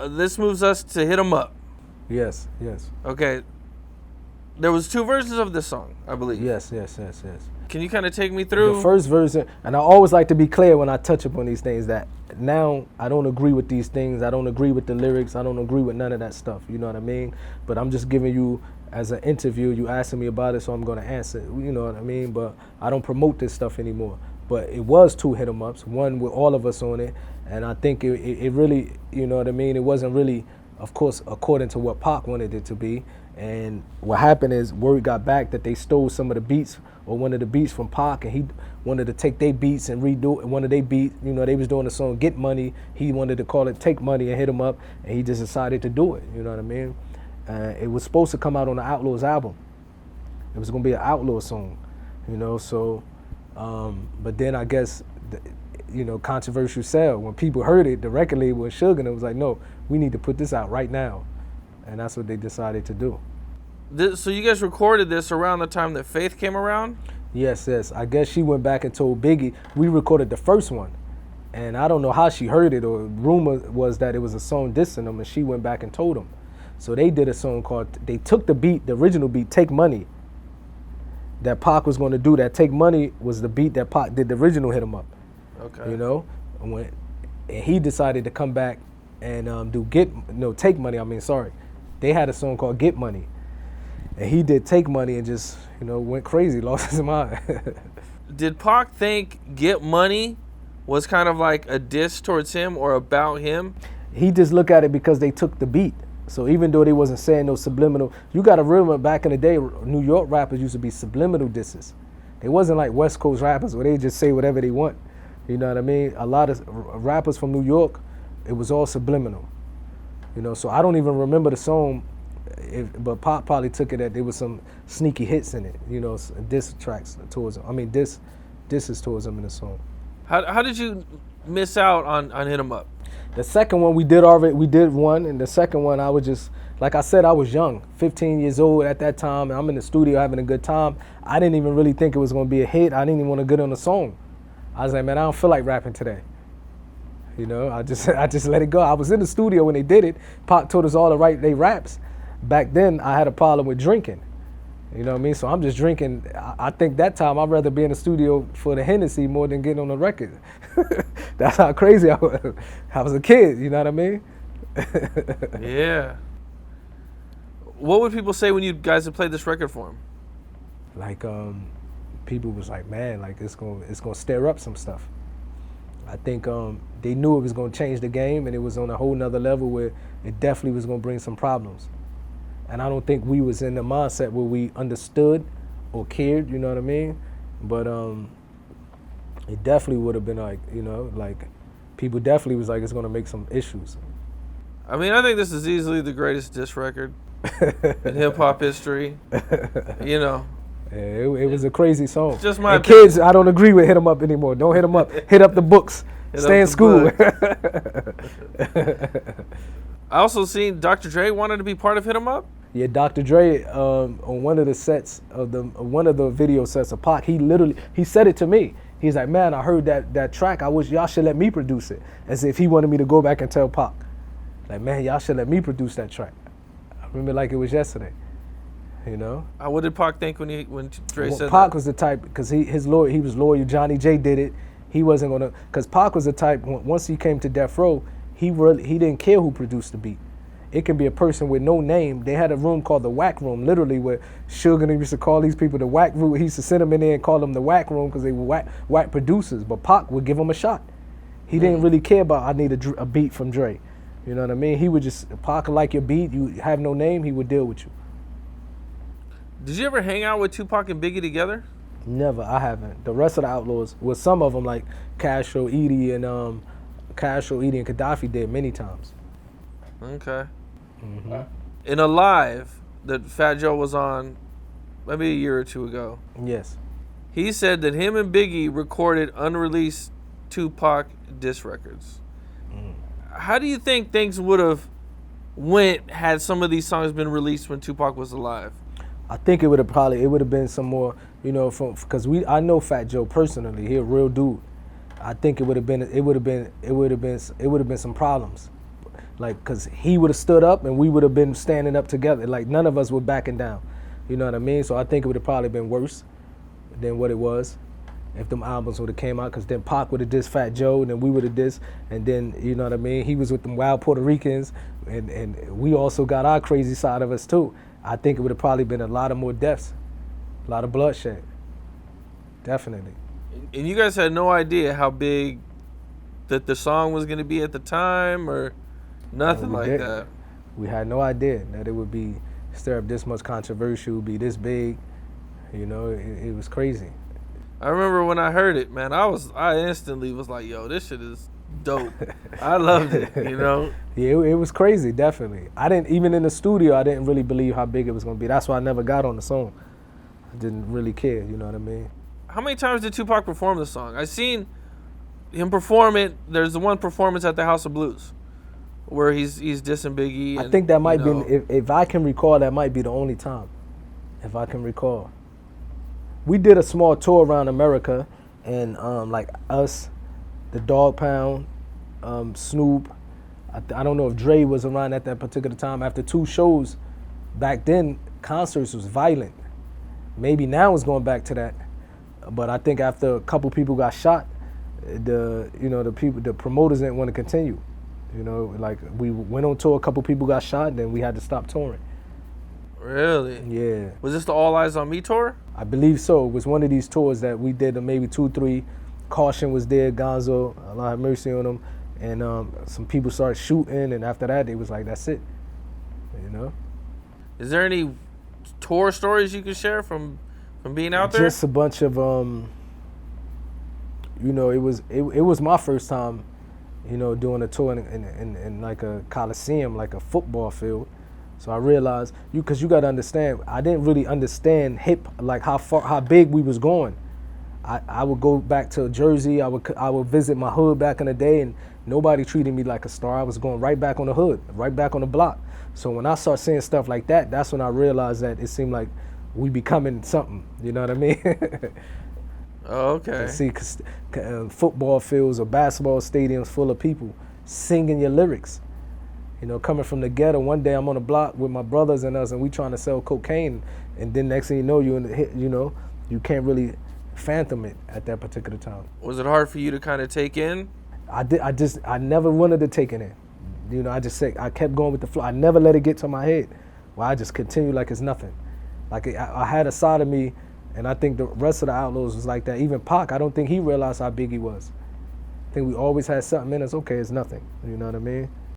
this moves us to Hit 'Em Up. Yes. Okay. There was 2 versions of this song, I believe. Yes. Can you kind of take me through? The first version, and I always like to be clear when I touch upon these things that now I don't agree with these things. I don't agree with the lyrics. I don't agree with none of that stuff. You know what I mean? But I'm just giving you, as an interview, you asking me about it, so I'm going to answer. You know what I mean? But I don't promote this stuff anymore. But it was 2 hit 'em ups, one with all of us on it, and I think it really, you know what I mean? It wasn't really, of course, according to what Pac wanted it to be. And what happened is word got back that they stole some of the beats or one of the beats from Pac, and he wanted to take their beats and redo one of their beats. You know, they was doing the song Get Money. He wanted to call it Take Money and Hit 'Em Up, and he just decided to do it. You know what I mean? It was supposed to come out on the Outlaws album. It was going to be an Outlaw song, you know, so, but then I guess, you know, controversial sale. When people heard it, the record label and Suge, and it was like, no, we need to put this out right now. And that's what they decided to do. So you guys recorded this around the time that Faith came around? Yes. I guess she went back and told Biggie, we recorded the first one. And I don't know how she heard it, or rumor was that it was a song dissing them, and she went back and told them. So they did a song called, they took the beat, the original beat, Take Money, that Pac was going to do. That Take Money was the beat that Pac did the original Hit 'Em Up. Okay. You know? And he decided to come back and Take Money, sorry. They had a song called Get Money. And he did Take Money and just, you know, went crazy, lost his mind. Did Pac think Get Money was kind of like a diss towards him or about him? He just looked at it because they took the beat. So even though they wasn't saying no subliminal, you got to remember back in the day, New York rappers used to be subliminal disses. They wasn't like West Coast rappers where they just say whatever they want. You know what I mean? A lot of rappers from New York, it was all subliminal. You know, so I don't even remember the song, but Pop probably took it that there was some sneaky hits in it, you know, diss tracks towards him. Disses towards him in the song. How did you miss out on Hit 'Em Up? The second one we did one, and the second one I was just, like I said, I was young, 15 years old at that time, and I'm in the studio having a good time. I didn't even really think it was gonna be a hit. I didn't even want to get on the song. I was like, man, I don't feel like rapping today. You know, I just let it go. I was in the studio when they did it. Pac told us all to write they raps. Back then, I had a problem with drinking. You know what I mean? So I'm just drinking. I think that time I'd rather be in the studio for the Hennessy more than getting on the record. That's how crazy I was. I was a kid, you know what I mean? Yeah. What would people say when you guys had played this record for them? Like, people was like, man, like it's gonna stir up some stuff. I think they knew it was going to change the game, and it was on a whole nother level where it definitely was going to bring some problems. And I don't think we was in the mindset where we understood or cared, you know what I mean? But it definitely would have been like, you know, like people definitely was like, it's going to make some issues. I mean, I think this is easily the greatest diss record in hip-hop history, you know. Yeah, it was a crazy song. Just my kids, I don't agree with Hit 'Em Up anymore. Don't hit 'em up. Hit up the books. Stay in school. I also seen Dr. Dre wanted to be part of Hit 'Em Up. Yeah, Dr. Dre on one of the sets of one of the video sets of Pac, he said it to me. He's like, man, I heard that track. I wish y'all should let me produce it. As if he wanted me to go back and tell Pac, like, man, y'all should let me produce that track. I remember like it was yesterday. You know. What did Pac think when Dre said Pac that? was the type, because he was loyal. Johnny J did it. He wasn't gonna, because Pac was the type. Once he came to Death Row, he didn't care who produced the beat. It can be a person with no name. They had a room called the Whack Room, literally, where Suge used to call these people the Whack Room. He used to send them in there and call them the Whack Room because they were whack producers. But Pac would give them a shot. He didn't really care about, I need a beat from Dre. You know what I mean? He would just, Pac would like your beat. You have no name, he would deal with you. Did you ever hang out with Tupac and Biggie together? Never, I haven't. The rest of the Outlaws, well, some of them like Castro, Edie, and Gaddafi did many times. Okay. Mm-hmm. In a live that Fat Joe was on maybe a year or two ago. Yes. He said that him and Biggie recorded unreleased Tupac diss records. How do you think things would have went had some of these songs been released when Tupac was alive? I think it would have been some more, you know, because I know Fat Joe personally. He a real dude. I think it would have been some problems. Like, cause he would have stood up and we would have been standing up together. Like, none of us were backing down. You know what I mean? So I think it would have probably been worse than what it was if them albums would have came out. Cause then Pac would have dissed Fat Joe, and then we would have dissed, and then, you know what I mean? He was with them wild Puerto Ricans, and we also got our crazy side of us too. I think it would have probably been a lot of more deaths, a lot of bloodshed. Definitely. And you guys had no idea how big that the song was going to be at the time, or nothing like didn't. that? We had no idea that it would be stir up this much controversy, would be this big. You know, it was crazy. I remember when I heard it, man, I instantly was like, yo, this shit is dope. I loved it, you know? Yeah, it was crazy, definitely. I didn't, even in the studio, I didn't really believe how big it was going to be. That's why I never got on the song. I didn't really care, you know what I mean? How many times did Tupac perform the song? I seen him perform it. There's the one performance at the House of Blues where he's dissing Biggie. I think that might be, if I can recall, that might be the only time, if I can recall. We did a small tour around America, and like us, the Dog Pound, Snoop. I don't know if Dre was around at that particular time. After 2 shows, back then, concerts was violent. Maybe now it's going back to that. But I think after a couple people got shot, the promoters didn't want to continue. You know, like, we went on tour, a couple people got shot, and then we had to stop touring. Really? Yeah. Was this the All Eyes on Me tour? I believe so. It was one of these tours that we did, maybe 2, 3. Caution was there, Gonzo, Allah have mercy on him, and some people started shooting, and after that, it was like, that's it. You know? Is there any tour stories you can share from being out there? Just a bunch of, it was my first time, doing a tour in like a coliseum, like a football field. So I realized, because you got to understand, I didn't really understand like how big we was going. I would go back to Jersey, I would visit my hood back in the day, and nobody treated me like a star. I was going right back on the hood, right back on the block. So when I started seeing stuff like that, that's when I realized that it seemed like we becoming something, you know what I mean? Oh, okay. And see, football fields or basketball stadiums full of people singing your lyrics. Coming from the ghetto, one day I'm on the block with my brothers and us, and we trying to sell cocaine, and then next thing you know, you can't really fathom it at that particular time. Was it hard for you to kind of take in? I never wanted to take it in. I kept going with the flow. I never let it get to my head. Well, I just continued like it's nothing. Like, I had a side of me, and I think the rest of the Outlaws was like that. Even Pac, I don't think he realized how big he was. I think we always had something in us. Okay, it's nothing. You know what I mean?